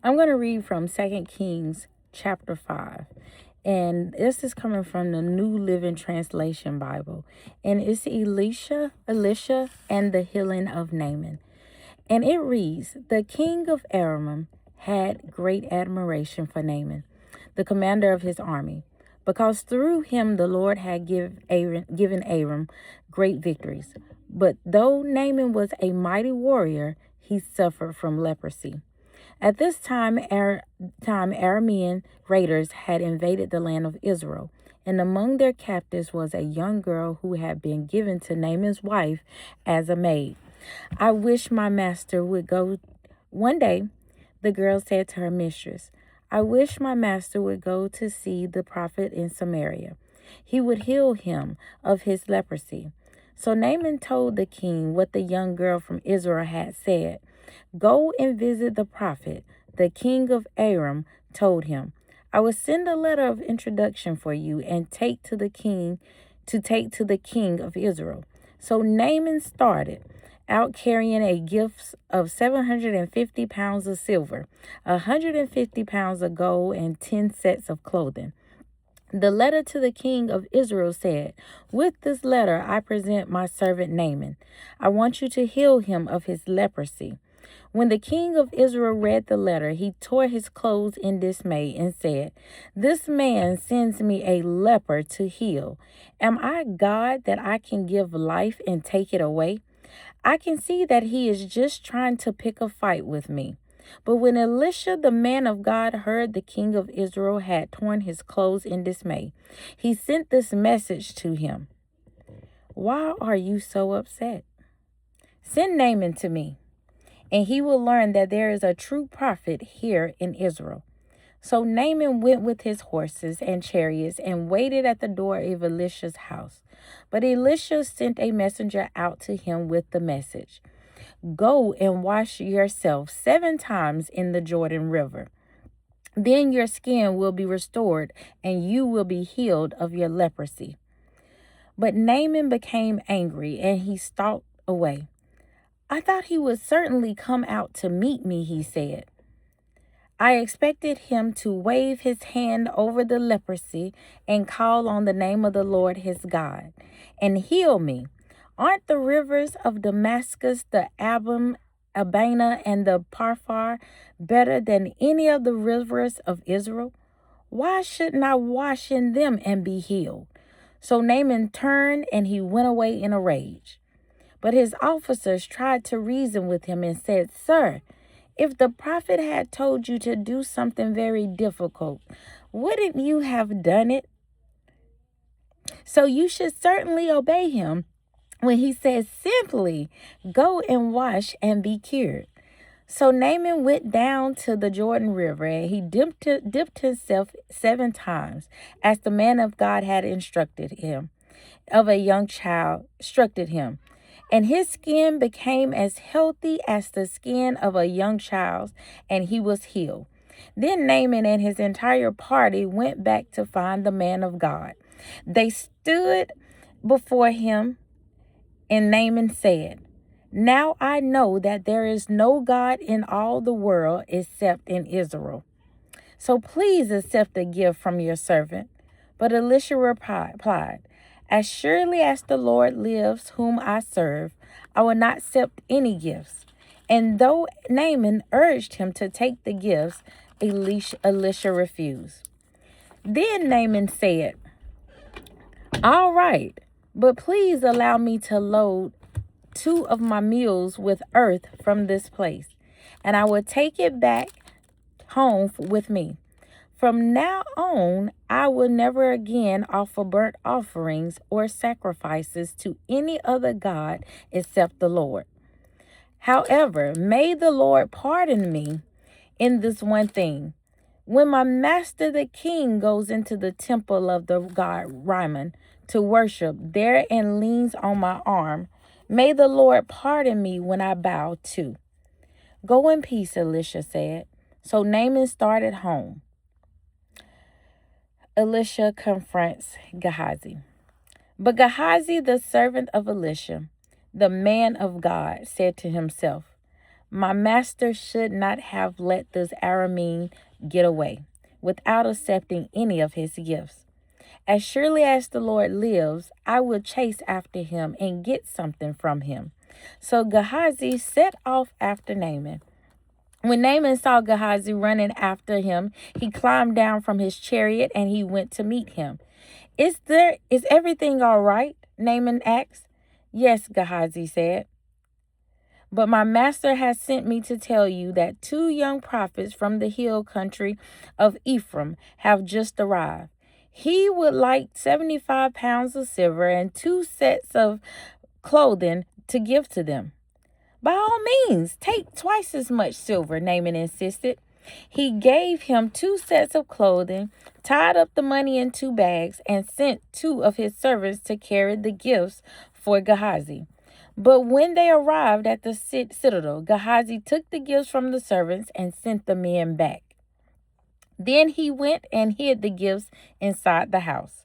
I'm going to read from 2 Kings chapter 5. And this is coming from the New Living Translation Bible. And it's Elisha, and the healing of Naaman. And it reads, the king of Aram had great admiration for Naaman, the commander of his army, because through him the Lord had given Aram great victories. But though Naaman was a mighty warrior, he suffered from leprosy. At this time, Aramean raiders had invaded the land of Israel, and among their captives was a young girl who had been given to Naaman's wife as a maid. I wish my master would go. One day, the girl said to her mistress, I wish my master would go to see the prophet in Samaria. He would heal him of his leprosy. So Naaman told the king what the young girl from Israel had said. Go and visit the prophet. The king of Aram told him, I will send a letter of introduction for you and take to the king of Israel. So Naaman started out carrying a gift of 750 pounds of silver, 150 pounds of gold, and 10 sets of clothing. The letter to the king of Israel said, with this letter I present my servant Naaman. I want you to heal him of his leprosy. When the king of Israel read the letter, he tore his clothes in dismay and said, this man sends me a leper to heal. Am I God that I can give life and take it away? I can see that he is just trying to pick a fight with me. But when Elisha, the man of God, heard the king of Israel had torn his clothes in dismay, he sent this message to him. Why are you so upset? Send Naaman to me, and he will learn that there is a true prophet here in Israel. So Naaman went with his horses and chariots and waited at the door of Elisha's house. But Elisha sent a messenger out to him with the message, go and wash yourself 7 times in the Jordan River. Then your skin will be restored and you will be healed of your leprosy. But Naaman became angry and he stalked away. I thought he would certainly come out to meet me, he said. I expected him to wave his hand over the leprosy and call on the name of the Lord his God and heal me. Aren't the rivers of Damascus, the Abana, and the Parfar better than any of the rivers of Israel? Why shouldn't I wash in them and be healed? So Naaman turned and he went away in a rage. But his officers tried to reason with him and said, Sir, if the prophet had told you to do something very difficult, wouldn't you have done it? So you should certainly obey him when he says simply, go and wash and be cured. So Naaman went down to the Jordan River and he dipped himself 7 times as the man of God had instructed him, And his skin became as healthy as the skin of a young child's, and he was healed. Then Naaman and his entire party went back to find the man of God. They stood before him, and Naaman said, now I know that there is no God in all the world except in Israel. So please accept a gift from your servant. But Elisha replied, as surely as the Lord lives whom I serve, I will not accept any gifts. And though Naaman urged him to take the gifts, Elisha refused. Then Naaman said, all right, but please allow me to load 2 of my mules with earth from this place, and I will take it back home with me. From now on, I will never again offer burnt offerings or sacrifices to any other God except the Lord. However, may the Lord pardon me in this one thing. When my master the king goes into the temple of the god Rimmon to worship there and leans on my arm, may the Lord pardon me when I bow too. Go in peace, Elisha said. So Naaman started home. Elisha confronts Gehazi. But Gehazi, the servant of Elisha, the man of God, said to himself, My master should not have let this Aramean get away without accepting any of his gifts. As surely as the Lord lives, I will chase after him and get something from him." So Gehazi set off after Naaman. When Naaman saw Gehazi running after him, he climbed down from his chariot and he went to meet him. Is everything all right?" Naaman asked. "Yes," Gehazi said. "But my master has sent me to tell you that 2 young prophets from the hill country of Ephraim have just arrived. He would like 75 pounds of silver and 2 sets of clothing to give to them." "By all means, take twice as much silver," Naaman insisted. He gave him 2 sets of clothing, tied up the money in 2 bags, and sent 2 of his servants to carry the gifts for Gehazi. But when they arrived at the citadel, Gehazi took the gifts from the servants and sent the men back. Then he went and hid the gifts inside the house.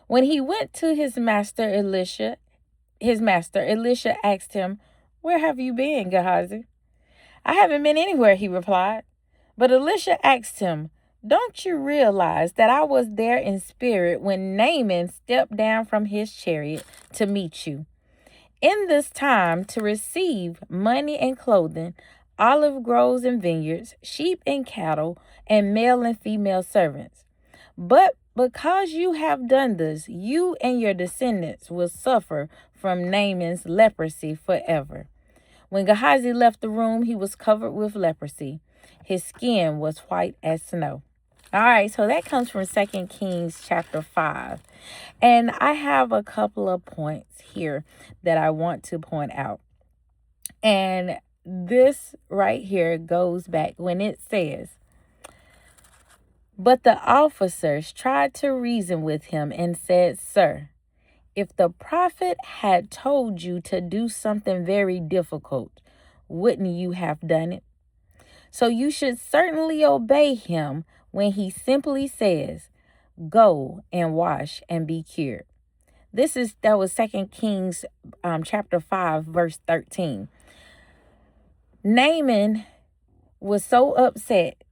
When he went to his master Elisha asked him, "Where have you been, Gehazi?" "I haven't been anywhere," he replied. But Elisha asked him, "Don't you realize that I was there in spirit when Naaman stepped down from his chariot to meet you in this time to receive money and clothing, olive groves and vineyards, sheep and cattle, and male and female servants? But because you have done this, you and your descendants will suffer from Naaman's leprosy forever." When Gehazi left the room, he was covered with leprosy. His skin was white as snow. All right, so that comes from 2 Kings chapter 5. And I have a couple of points here that I want to point out. And this right here goes back when it says, "But the officers tried to reason with him and said, 'Sir, if the prophet had told you to do something very difficult, wouldn't you have done it? So you should certainly obey him when he simply says, 'Go and wash and be cured.'" That was 2 Kings chapter 5, verse 13. Naaman was so upset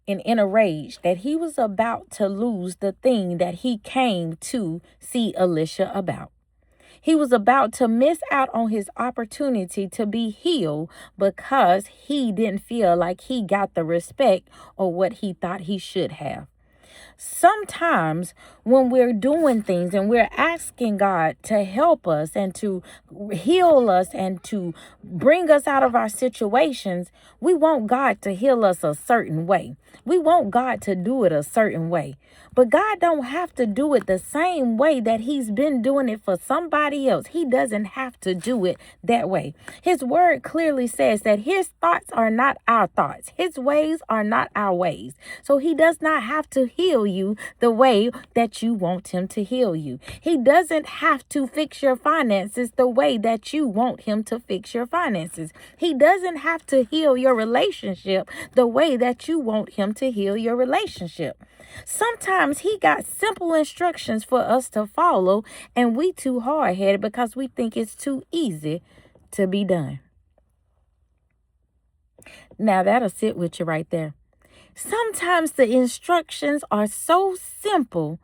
and in a rage that he was about to lose the thing that he came to see Elisha about. He was about to miss out on his opportunity to be healed because he didn't feel like he got the respect or what he thought he should have. Sometimes when we're doing things and we're asking God to help us and to heal us and to bring us out of our situations, we want God to heal us a certain way. We want God to do it a certain way. But God don't have to do it the same way that he's been doing it for somebody else. He doesn't have to do it that way. His word clearly says that his thoughts are not our thoughts. His ways are not our ways. So he does not have to heal you the way that you want him to heal you. He doesn't have to fix your finances the way that you want him to fix your finances. He doesn't have to heal your relationship the way that you want him to heal your relationship. Sometimes he got simple instructions for us to follow, and we too hard-headed because we think it's too easy to be done. Now that'll sit with you right there. Sometimes the instructions are so simple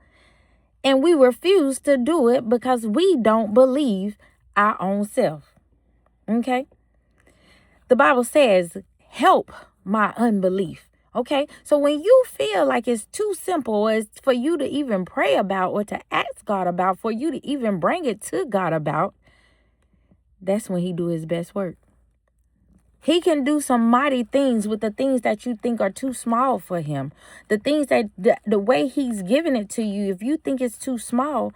and we refuse to do it because we don't believe our own self. Okay? The Bible says, "Help my unbelief." Okay, so when you feel like it's too simple as for you to even pray about or to ask God about, for you to even bring it to God about, that's when he do his best work. He can do some mighty things with the things that you think are too small for him. The things that the way he's giving it to you, if you think it's too small,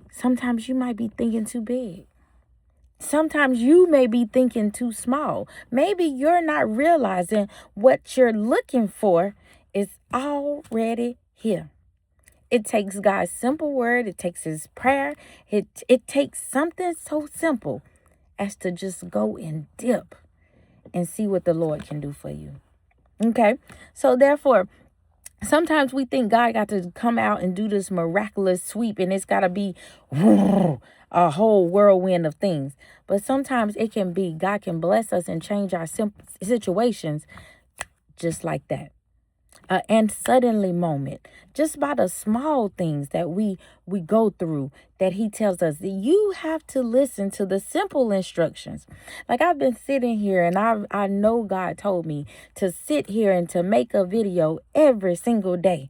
sometimes you might be thinking too big. Sometimes you may be thinking too small. Maybe you're not realizing what you're looking for is already here. It takes God's simple word. It takes his prayer. It takes something so simple as to just go and dip and see what the Lord can do for you. Okay? So therefore, sometimes we think God got to come out and do this miraculous sweep and it's got to be a whole whirlwind of things. But sometimes it can be God can bless us and change our situations just like that. And suddenly moment, just by the small things that we go through, that he tells us that you have to listen to the simple instructions. Like I've been sitting here and I know God told me to sit here and to make a video every single day.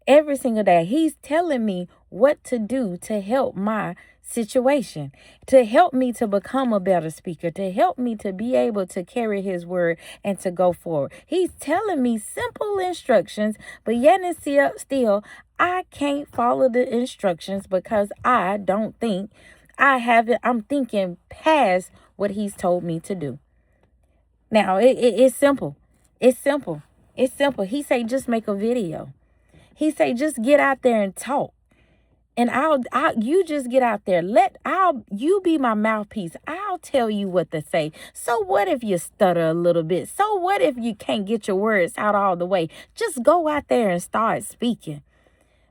Every single day, he's telling me what to do to help my situation, to help me to become a better speaker, to help me to be able to carry his word and to go forward. He's telling me simple instructions, but yet and still, I can't follow the instructions because I don't think I have it. I'm thinking past what he's told me to do. Now, it's simple. It's simple. It's simple. He say, just make a video. He say, just get out there and talk. And you just get out there. You be my mouthpiece. I'll tell you what to say. So what if you stutter a little bit? So what if you can't get your words out all the way? Just go out there and start speaking.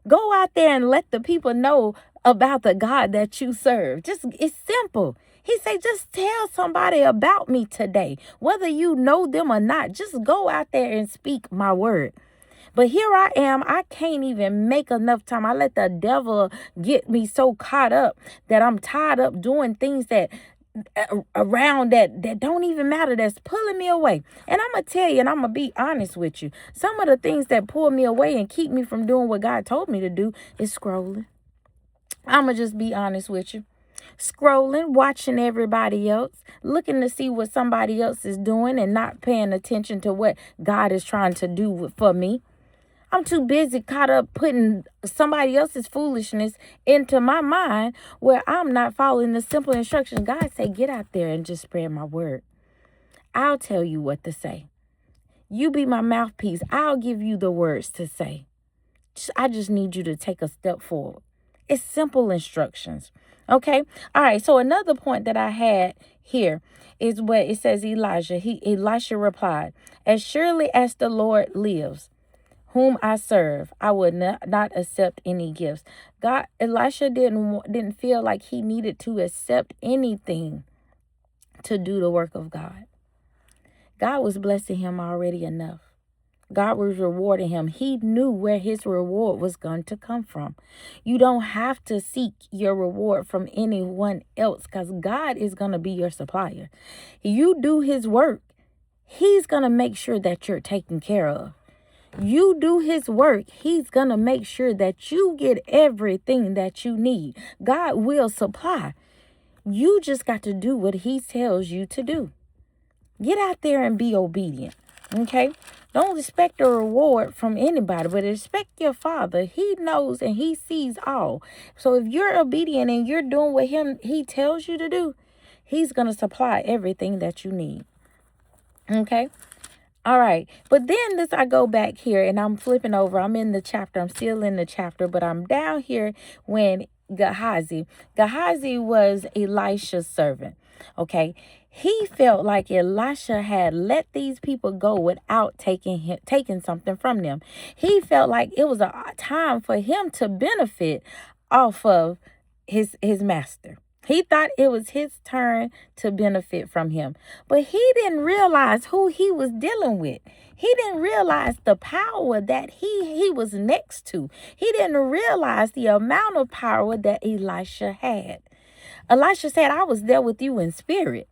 Go out there and let the people know about the God that you serve. It's simple. He say, just tell somebody about me today. Whether you know them or not, just go out there and speak my word. But here I am. I can't even make enough time. I let the devil get me so caught up that I'm tied up doing things that around that don't even matter, that's pulling me away. And I'm going to tell you, and I'm going to be honest with you. Some of the things that pull me away and keep me from doing what God told me to do is scrolling. I'm going to just be honest with you. Scrolling, watching everybody else, looking to see what somebody else is doing and not paying attention to what God is trying to do for me. I'm too busy caught up putting somebody else's foolishness into my mind where I'm not following the simple instructions. God say, get out there and just spread my word. I'll tell you what to say. You be my mouthpiece. I'll give you the words to say. I just need you to take a step forward. It's simple instructions. Okay. All right. So another point that I had here is what it says Elisha replied, as surely as the Lord lives, whom I serve, I would not accept any gifts. Elisha didn't feel like he needed to accept anything to do the work of God. God was blessing him already enough. God was rewarding him. He knew where his reward was going to come from. You don't have to seek your reward from anyone else because God is going to be your supplier. You do his work. He's going to make sure that you're taken care of. You do his work. He's going to make sure that you get everything that you need. God will supply. You just got to do what he tells you to do. Get out there and be obedient. Okay? Don't expect a reward from anybody, but expect your Father. He knows and he sees all. So if you're obedient and you're doing what he tells you to do, he's going to supply everything that you need. Okay? All right. But then I go back here and I'm flipping over. I'm in the chapter. I'm still in the chapter, but I'm down here when Gehazi was Elisha's servant. Okay. He felt like Elisha had let these people go without taking something from them. He felt like it was a time for him to benefit off of his master. He thought it was his turn to benefit from him. But he didn't realize who he was dealing with. He didn't realize the power that he was next to. He didn't realize the amount of power that Elisha had. Elisha said, I was there with you in spirit.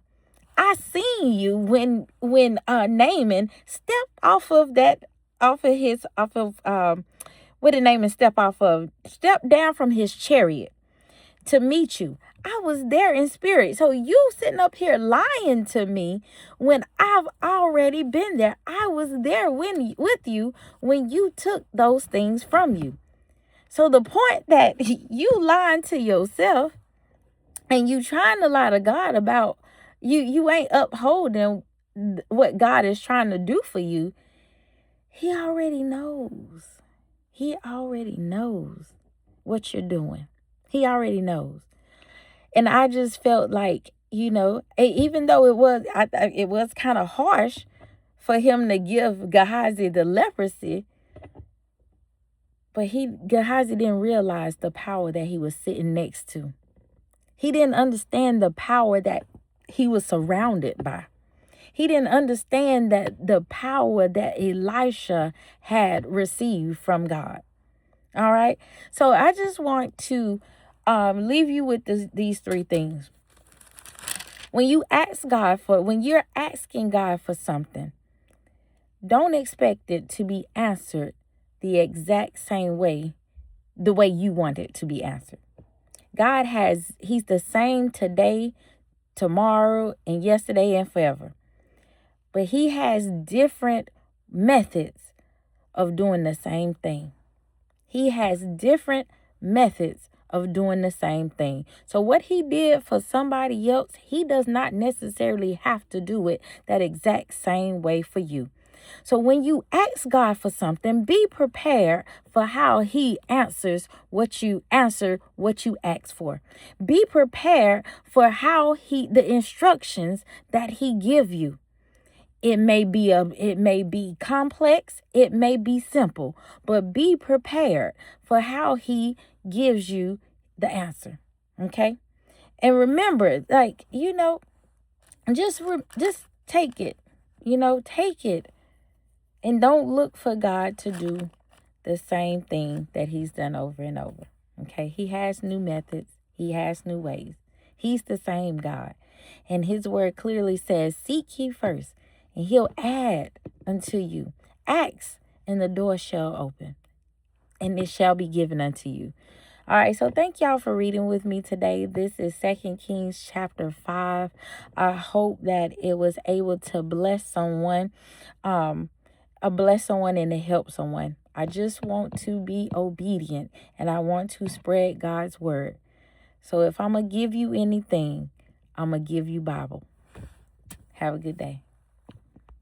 I seen you when Naaman stepped stepped down from his chariot to meet you. I was there in spirit. So you sitting up here lying to me when I've already been there. I was there with you when you took those things from you. So the point that you lying to yourself and you trying to lie to God about you ain't upholding what God is trying to do for you. He already knows. He already knows what you're doing. He already knows. And I just felt like, even though it was kind of harsh for him to give Gehazi the leprosy, but Gehazi didn't realize the power that he was sitting next to. He didn't understand the power that he was surrounded by. He didn't understand that the power that Elisha had received from God. All right. So I just want to leave you with these three things. When you're asking God for something, don't expect it to be answered the exact same way, the way you want it to be answered. He's the same today, tomorrow, and yesterday and forever. But he has different methods of doing the same thing. He has different methods of doing the same thing. So what he did for somebody else, he does not necessarily have to do it that exact same way for you. So when you ask God for something, be prepared for how he answers what you ask for. Be prepared for how the instructions that he give you. It may be complex, it may be simple, but be prepared for how he gives you the answer. Okay? And remember, just take it. Take it. And don't look for God to do the same thing that he's done over and over. Okay? He has new methods. He has new ways. He's the same God. And his word clearly says, seek ye first, and he'll add unto you. Ask, and the door shall open, and it shall be given unto you. All right, so thank y'all for reading with me today. This is 2 Kings chapter 5. I hope that it was able to bless someone, and to help someone. I just want to be obedient, and I want to spread God's word. So if I'm going to give you anything, I'm going to give you Bible. Have a good day.